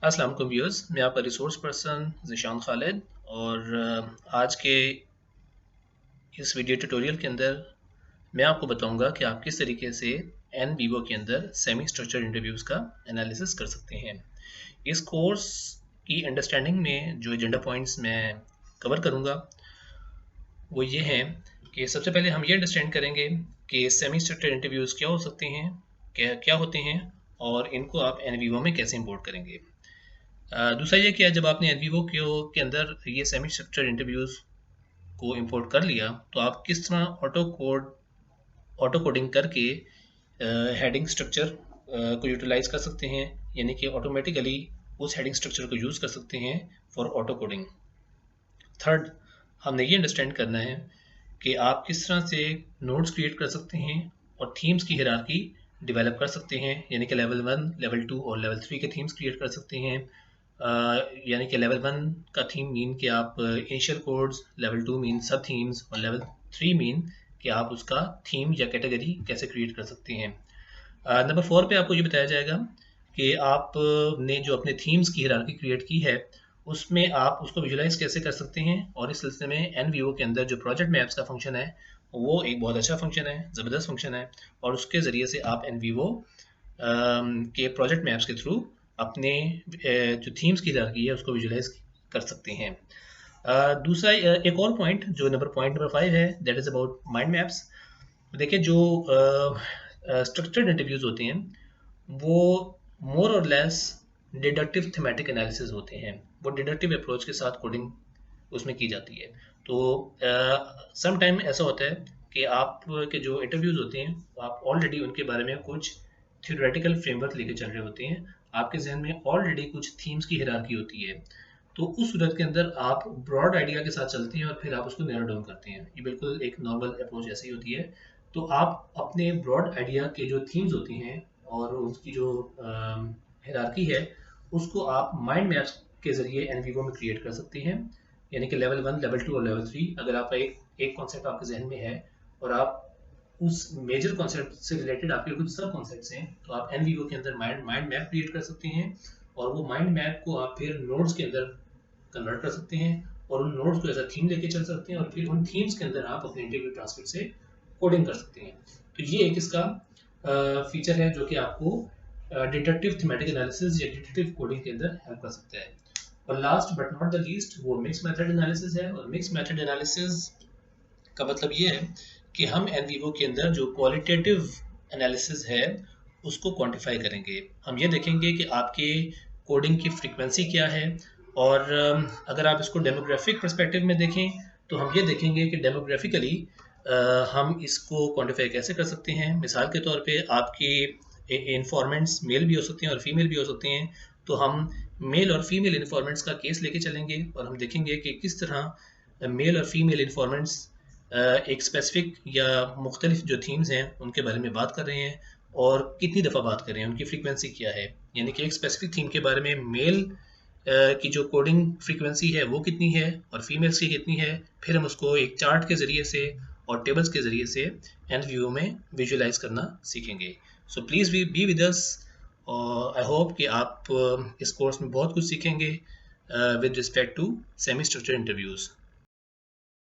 अस्सलाम वालेकुम व्यूअर्स, मैं आपका रिसोर्स पर्सन ज़ीशान खालिद और आज के इस वीडियो ट्यूटोरियल के अंदर मैं आपको बताऊंगा कि आप किस तरीके से एन वीवो के अंदर सेमी स्ट्रक्चर्ड इंटरव्यूज़ का एनालिसिस कर सकते हैं। इस कोर्स की अंडरस्टैंडिंग में जो एजेंडा पॉइंट्स मैं कवर करूंगा वो ये हैं कि सबसे पहले हम ये अंडरस्टैंड करेंगे कि सेमी स्ट्रक्चर्ड इंटरव्यूज़ क्या हो सकते हैं, क्या क्या होते हैं और इनको आप एन वीवो में कैसे इंपोर्ट करेंगे। दूसरा ये कि जब आपने एनवीवो के अंदर ये सेमी स्ट्रक्चर्ड इंटरव्यूज़ को इंपोर्ट कर लिया तो आप किस तरह ऑटो कोडिंग करके हेडिंग स्ट्रक्चर को यूटिलाइज कर सकते हैं, यानी कि ऑटोमेटिकली उस हेडिंग स्ट्रक्चर को यूज़ कर सकते हैं फॉर ऑटो कोडिंग। थर्ड, हमने ये अंडरस्टैंड करना है कि आप किस तरह से नोड्स क्रिएट कर सकते हैं और थीम्स की हायरार्की डेवलप कर सकते हैं, यानी कि लेवल 1, लेवल 2 और लेवल 3 के थीम्स क्रिएट कर सकते हैं। यानी कि लेवल 1 का थीम मीन कि आप इनिशियल कोड्स, लेवल 2 मीन सब थीम्स और लेवल 3 मीन कि आप उसका थीम या कैटेगरी कैसे क्रिएट कर सकते हैं। नंबर 4 पे आपको ये बताया जाएगा कि आपने जो अपने थीम्स की हायरार्की क्रिएट की है उसमें आप उसको विजुलाइज कैसे कर सकते हैं, और इस सिलसिले में एनवीओ के अंदर जो प्रोजेक्ट मैप्स का फंक्शन है वो एक बहुत अच्छा फंक्शन है, ज़बरदस्त फंक्शन है, और उसके ज़रिए से आप एनवीओ के प्रोजेक्ट मैप्स के थ्रू अपने जो थीम्स की हायरार्की है उसको विजुलाइज कर सकते हैं। दूसरा एक और पॉइंट जो पॉइंट नंबर 5 है, that is about mind maps. देखिए, जो स्ट्रक्चर्ड इंटरव्यूज़ होते हैं वो मोर और लेस डिडक्टिव थीमेटिक एनालिसिस होते हैं। वो डिडक्टिव अप्रोच के साथ कोडिंग उसमें की जाती है। तो सम टाइम ऐसा होता है कि आप के जो इंटरव्यूज़ होते हैं आप ऑलरेडी उनके बारे में कुछ थ्योरेटिकल फ्रेमवर्क लेके चल रहे होते हैं, आपके जहन में ऑलरेडी कुछ थीम्स की हायरार्की होती है। तो उस सूरत के अंदर आप ब्रॉड आइडिया के साथ चलते हैं और फिर आप उसको नैरो डाउन करते हैं। ये बिल्कुल एक नॉर्मल अप्रोच ऐसी होती है। तो आप अपने ब्रॉड आइडिया के जो थीम्स होती हैं और उसकी जो हायरार्की है उसको आप माइंड मैप्स के ज़रिए एनवीवो में क्रिएट कर सकते हैं। यानी कि लेवल 1, लेवल 2 और लेवल 3, अगर आपका एक कॉन्सेप्ट आपके जहन में है और आप उस मेजर कॉन्सेप्ट से रिलेटेड आपके कुछ सब कॉन्सेप्ट्स हैं, तो आप एनवीओ के अंदर माइंड मैप क्रिएट कर सकते हैं और वो माइंड मैप को आप फिर नोड्स के अंदर कन्वर्ट कर सकते हैं और उन नोड्स को एज अ थीम लेके चल सकते हैं और फिर उन थीम्स के अंदर आप अपने इंटरव्यू ट्रांसक्रिप्ट से कोडिंग कर सकते हैं। तो ये एक इसका फीचर है जो कि आपको डिडक्टिव थीमेटिक एनालिसिस या डिडक्टिव कोडिंग के अंदर हेल्प कर सकता है। और last but not the least वो मिक्स मेथड एनालिसिस है। और मिक्स मेथड एनालिसिस का मतलब ये है कि हम एनवीवो के अंदर जो क्वालिटेटिव एनालिसिस है उसको क्वांटिफाई करेंगे। हम ये देखेंगे कि आपके कोडिंग की फ्रीक्वेंसी क्या है, और अगर आप इसको डेमोग्राफिक पर्सपेक्टिव में देखें तो हम ये देखेंगे कि डेमोग्राफिकली हम इसको क्वांटिफाई कैसे कर सकते हैं। मिसाल के तौर पे आपके इन्फॉर्मेंट्स मेल भी हो सकते हैं और फीमेल भी हो सकते हैं, तो हम मेल और फीमेल इन्फॉर्मेंट्स का केस लेके चलेंगे और हम देखेंगे कि किस तरह मेल और फीमेल इन्फॉर्मेंट्स एक स्पेसिफिक या मुख्तलिफ जो थीम्स हैं उनके बारे में बात कर रहे हैं और कितनी दफ़ा बात कर रहे हैं, उनकी फ्रीक्वेंसी क्या है। यानी कि एक स्पेसिफिक थीम के बारे में मेल की जो कोडिंग फ्रीक्वेंसी है वो कितनी है और फीमेल्स की कितनी है, फिर हम उसको एक चार्ट के ज़रिए से और टेबल्स के ज़रिए से एनवीओ में विजुलाइज करना सीखेंगे। So please be with us. I hope कि आप इस कोर्स में बहुत कुछ सीखेंगे with respect to semi structured interviews.